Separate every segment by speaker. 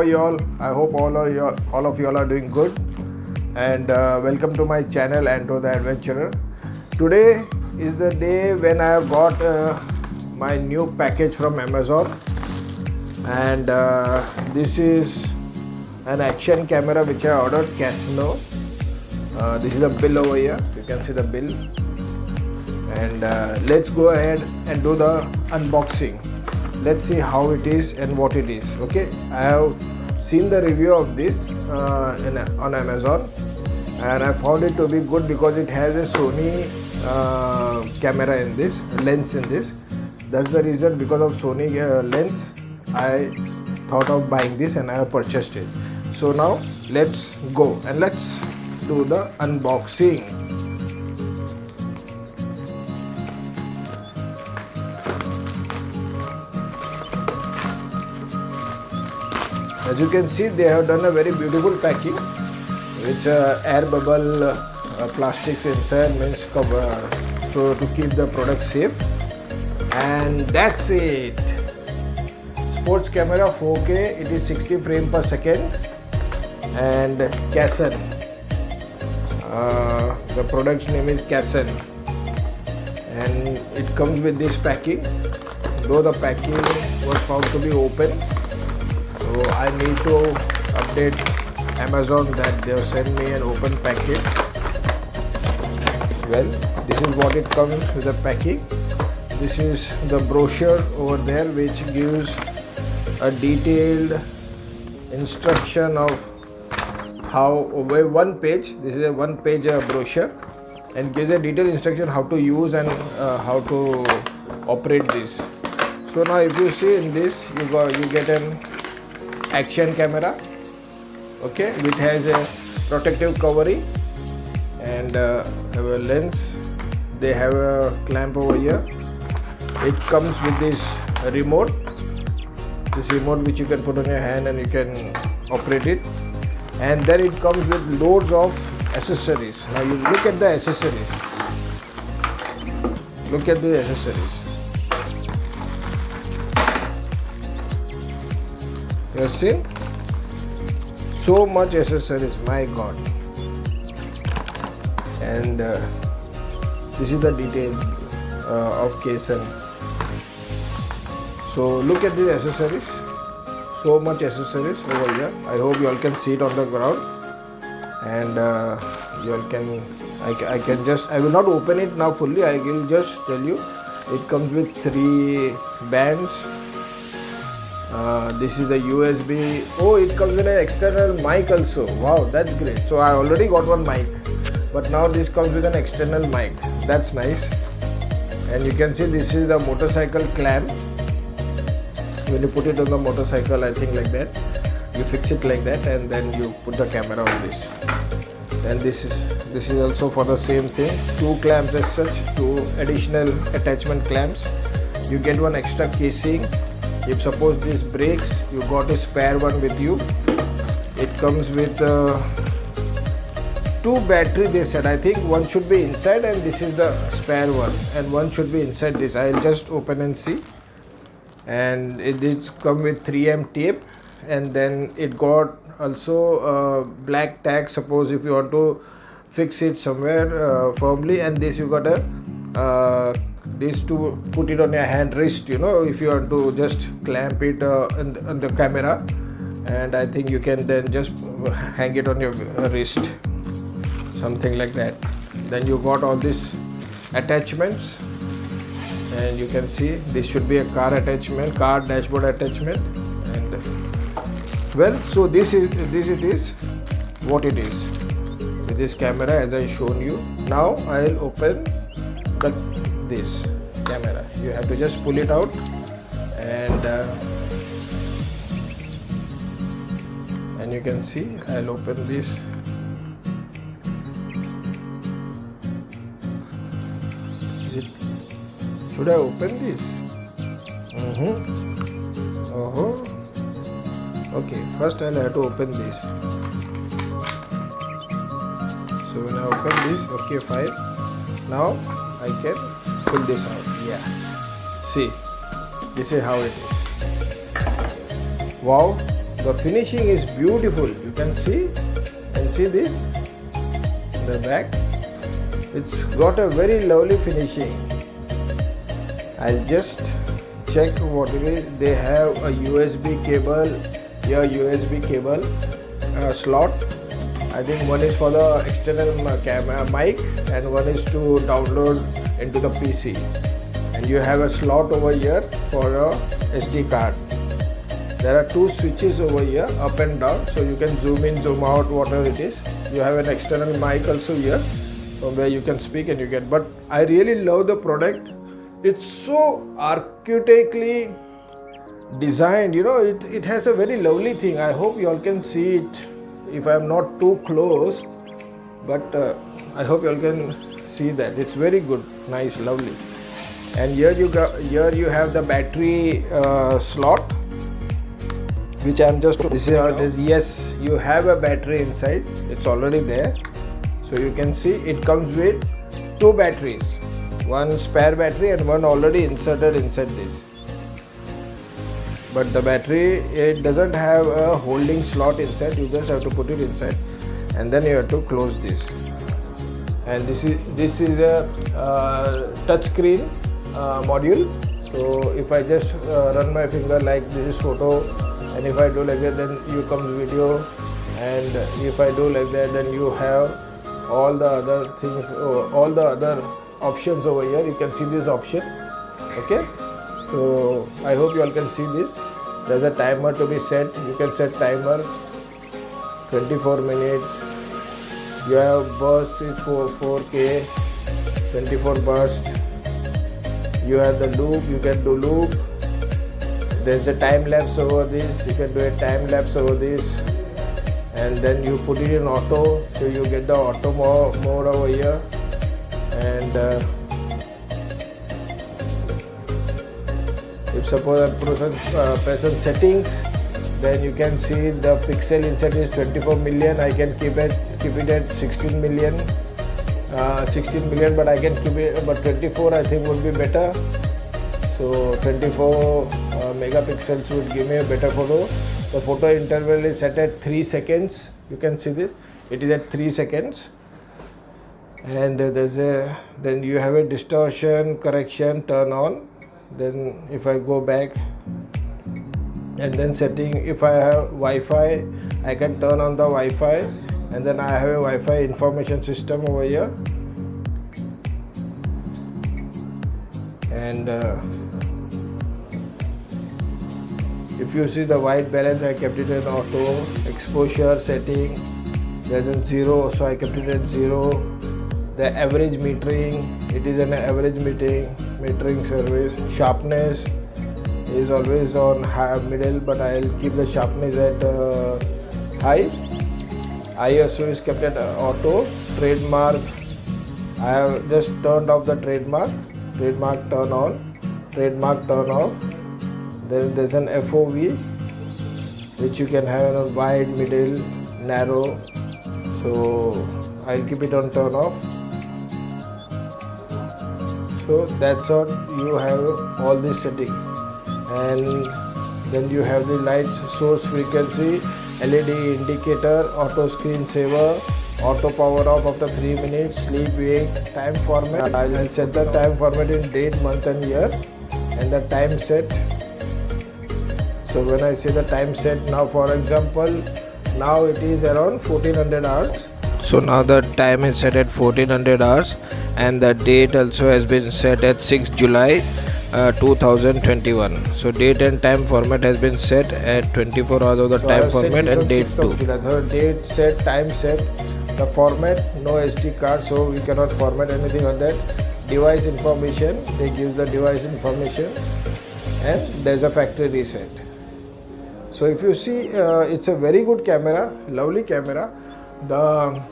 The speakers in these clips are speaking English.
Speaker 1: you all? I hope all of you all are doing good, and welcome to my channel Anto the Adventurer. Today is the day when I have got my new package from Amazon, and this is an action camera which I ordered, Casino. This is the bill over here. You can see the bill, and let's go ahead and do the unboxing. Let's see how it is and what it is. Okay, I have seen the review of this on Amazon, and I found it to be good because it has a Sony camera in this, lens in this. That's the reason, because of Sony lens, I thought of buying this and I have purchased it. So now let's go and let's do the unboxing. As you can see, they have done a very beautiful packing with air bubble plastics inside, means cover, so to keep the product safe. And that's it. Sports camera 4K. It is 60 frames per second. And Cason. The product's name is Cason. And it comes with this packing. Though the packing was found to be open, so I need to update Amazon that they have sent me an open package. Well, this is what it comes with the packing. This is the brochure over there, which gives a detailed instruction of how, over one page. This is a one-page brochure, and gives a detailed instruction how to use and how to operate this. So now, if you see in this, you get an action camera, okay, which has a protective covering and have a lens. They have a clamp over here. It comes with this remote which you can put on your hand and you can operate it. And then it comes with loads of accessories. Now you look at the accessories. Look at the accessories. You see, so much accessories, my god. And this is the detail of Cason. So look at the accessories, so much accessories over here. I hope you all can see it on the ground, and you all can, I will not open it now fully. I will just tell you, it comes with 3 bands. This is the USB. Oh, it comes with an external mic also. Wow, that's great. So I already got one mic, but now this comes with an external mic. That's nice. And you can see this is the motorcycle clamp. When you put it on the motorcycle, I think like that, you fix it like that, and then you put the camera on this. And this is also for the same thing. 2 clamps as such, 2 additional attachment clamps. You get one extra casing. If suppose this breaks, you got a spare one with you. It comes with 2 battery, they said. I think one should be inside and this is the spare one, and one should be inside this. I'll just open and see. And it did come with 3M tape, and then it got also black tag, suppose if you want to fix it somewhere firmly. And this you got a this to put it on your hand, wrist, if you want to just clamp it on the camera. And I think you can then just hang it on your wrist, something like that. Then you got all these attachments, and you can see this should be a car attachment, car dashboard attachment. And well, so this it is what it is with this camera, as I shown you. Now I'll open this camera. You have to just pull it out, and you can see, I'll open this. Should I open this? Okay, first I'll have to open this. So when I open this, okay, fine. Now I can pull this out. Yeah. See, this is how it is. Wow, The finishing is beautiful. You can see this in the back. It's got a very lovely finishing. I'll just check what it is. They have a USB cable here, USB cable slot. I think one is for the external camera mic and one is to download into the PC. And you have a slot over here for a SD card. There are two switches over here, up and down, so you can zoom in, zoom out, whatever it is. You have an external mic also here from where you can speak and you get. But I really love the product. It's so architecturally designed, you know, it has a very lovely thing. I hope you all can see it if I am not too close, but I hope you all can see that. It's very good, nice, lovely. And here you have the battery slot, which I am just, this is how it is. Yes, you have a battery inside, it's already there. So you can see it comes with two batteries, one spare battery and one already inserted inside this. But the battery, it doesn't have a holding slot inside, you just have to put it inside and then you have to close this. And this is a touch screen module. So if I just run my finger like this is photo, and if I do like that, then you come video, and if I do like that, then you have all the other things, all the other options over here. You can see this option. Okay, so I hope you all can see this. There's a timer to be set. You can set timer 24 minutes. You have burst with 4K 24 burst. You have the loop, you can do loop. There's a time lapse over this, you can do a time lapse over this, and then you put it in auto, so you get the auto mode over here. And if suppose I press on settings, then you can see the pixel inside is 24 million. I can keep it at 16 million, but I can keep it, but 24 I think would be better. So 24 megapixels would give me a better photo. The photo interval is set at 3 seconds. You can see this, it is at 3 seconds. And then you have a distortion correction turn on. Then if I go back and then setting, if I have Wi-Fi, I can turn on the Wi-Fi, and then I have a Wi-Fi information system over here. And if you see the white balance, I kept it in auto. Exposure setting, there's a 0, so I kept it at 0. The average metering, it is an average metering service. Sharpness is always on high, middle, but I'll keep the sharpness at high. ISO is kept at auto. Trademark, I have just turned off the trademark. Trademark turn on, trademark turn off. Then there's an FOV, which you can have a wide, middle, narrow. So I'll keep it on turn off. So that's all, you have all these settings. And then you have the lights, source frequency, LED indicator, auto screen saver, auto power off after 3 minutes, sleep wake, time format. I will set the time format in date, month and year, and the time set. So when I say the time set, now for example, now it is around 1400 hours. So now the time is set at 1400 hours, and the date also has been set at 6 July 2021. So date and time format has been set at 24 hours of the time format and date too. The date set, time set, the format, no SD card, so we cannot format anything on that. Device information, they give the device information, and there's a factory reset. So if you see, it's a very good camera, lovely camera. The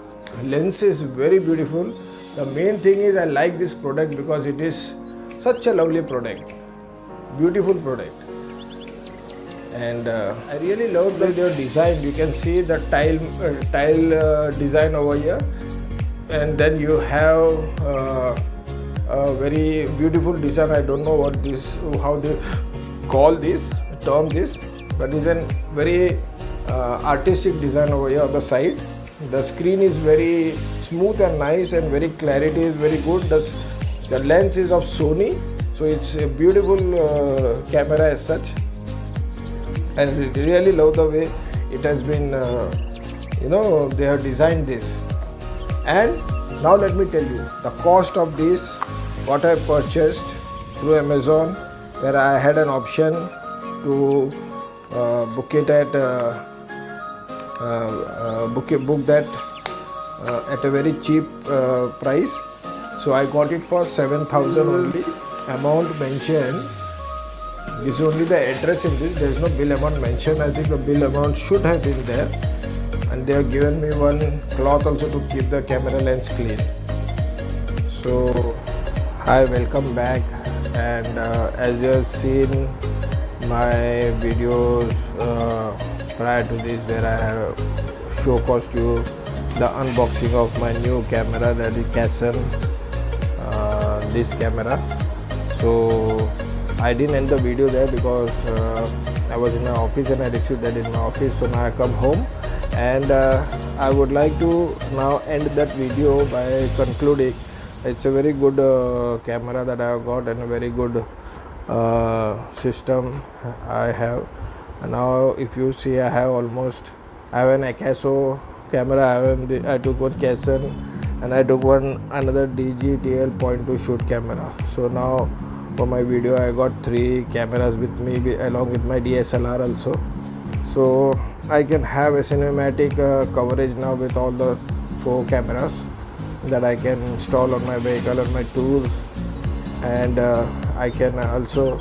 Speaker 1: lens is very beautiful. The main thing is I like this product because it is such a lovely product, beautiful product. And I really love their design. You can see the tile design over here, and then you have a very beautiful design. I don't know how they call this, term this, but it's a very artistic design over here on the side. The screen is very smooth and nice, and very clarity is very good. The lens is of Sony, so it's a beautiful camera as such. And I really love the way it has been, they have designed this. And now let me tell you the cost of this, what I purchased through Amazon, where I had an option to book it at book that at a very cheap price. So I got it for 7,000 only. Amount mentioned, this is only the address in this, there is no bill amount mentioned. I think the bill amount should have been there, and they have given me one cloth also to keep the camera lens clean. So hi, welcome back. And as you have seen my videos prior to this, where I have showcased you the unboxing of my new camera, that is Canon, this camera. So I didn't end the video there because I was in my office and I received that in my office. So now I come home, and I would like to now end that video by concluding it's a very good camera that I have got, and a very good system I have. And now if you see, I have an Akaso camera, I took one Canon, and I took another DJI-TL.2 shoot camera. So now for my video I got 3 cameras with me, along with my DSLR also. So I can have a cinematic coverage now with all the 4 cameras that I can install on my vehicle, on my tours. And I can also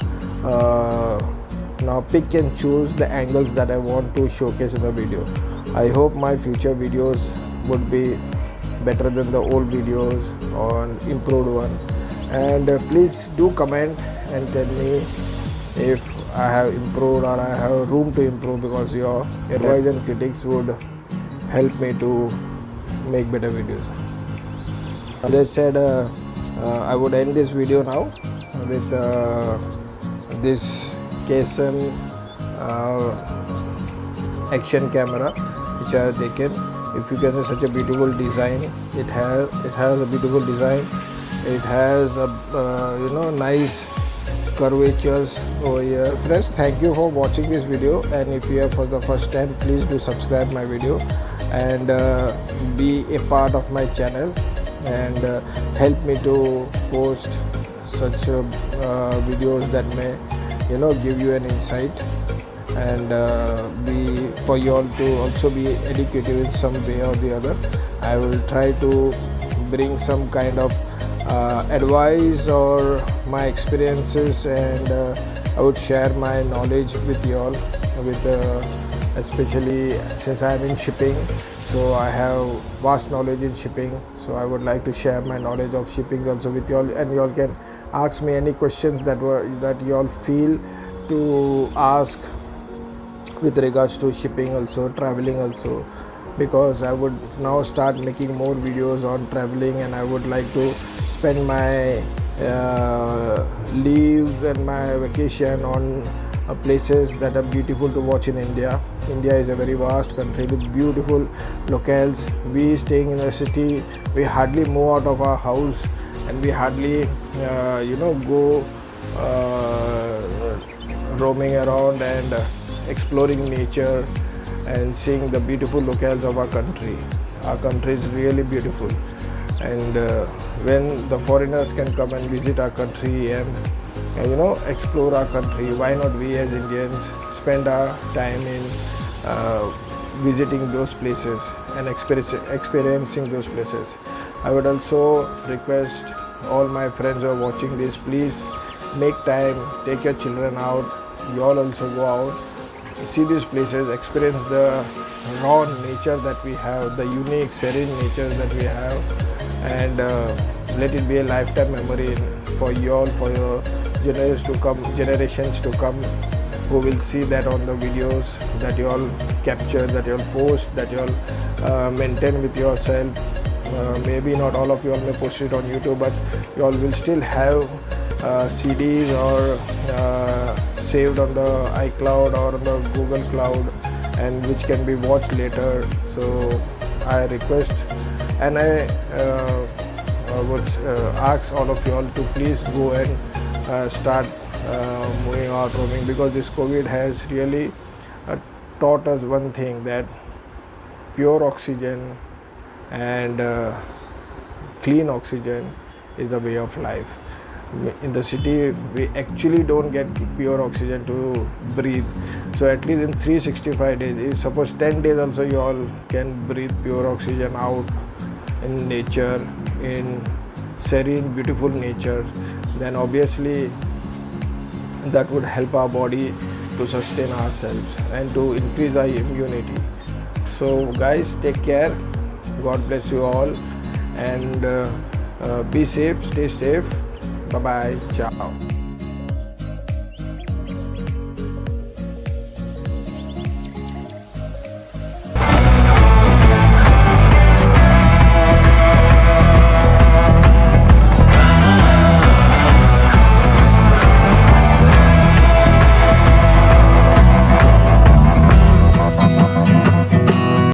Speaker 1: now pick and choose the angles that I want to showcase in the video. I hope my future videos would be better than the old videos, or improved one. And please do comment and tell me if I have improved or I have room to improve, because your advice and critics would help me to make better videos. As I said, I would end this video now with this Canon action camera which I have taken. If you can see, such a beautiful design, it has a beautiful design. It has a nice curvatures over here. Friends, thank you for watching this video, and if you are for the first time, please do subscribe my video and be a part of my channel, and help me to post such videos that may give you an insight, and be for you all to also be educative in some way or the other. I will try to bring some kind of advice or my experiences, and I would share my knowledge with you all, with especially since I am in shipping, so I have vast knowledge in shipping. So I would like to share my knowledge of shipping also with you all, and you all can ask me any questions that you all feel to ask with regards to shipping also, traveling also, because I would now start making more videos on traveling, and I would like to spend my leaves and my vacation on places that are beautiful to watch in India. India is a very vast country with beautiful locales. We staying in a city, we hardly move out of our house, and we hardly go roaming around and exploring nature and seeing the beautiful locales of our country. Our country is really beautiful, and when the foreigners can come and visit our country and explore our country, why not we as Indians spend our time in visiting those places and experiencing those places. I would also request all my friends who are watching this, please make time, take your children out, you all also go out, see these places, experience the raw nature that we have, the unique serene nature that we have, and let it be a lifetime memory for you all, for your generations to come, who will see that on the videos that you all capture, that you all post, that you all maintain with yourself. Maybe not all of you all may post it on YouTube, but you all will still have CDs or saved on the iCloud or on the Google Cloud, and which can be watched later. So I request and I would ask all of you all to please go and start moving out, roaming, because this COVID has really taught us one thing, that pure oxygen and clean oxygen is a way of life. In the city we actually don't get pure oxygen to breathe, so at least in 365 days, if suppose 10 days also you all can breathe pure oxygen out in nature, in serene beautiful nature, then obviously that would help our body to sustain ourselves and to increase our immunity. So guys, take care, God bless you all, and be safe, stay safe. Bye bye, ciao.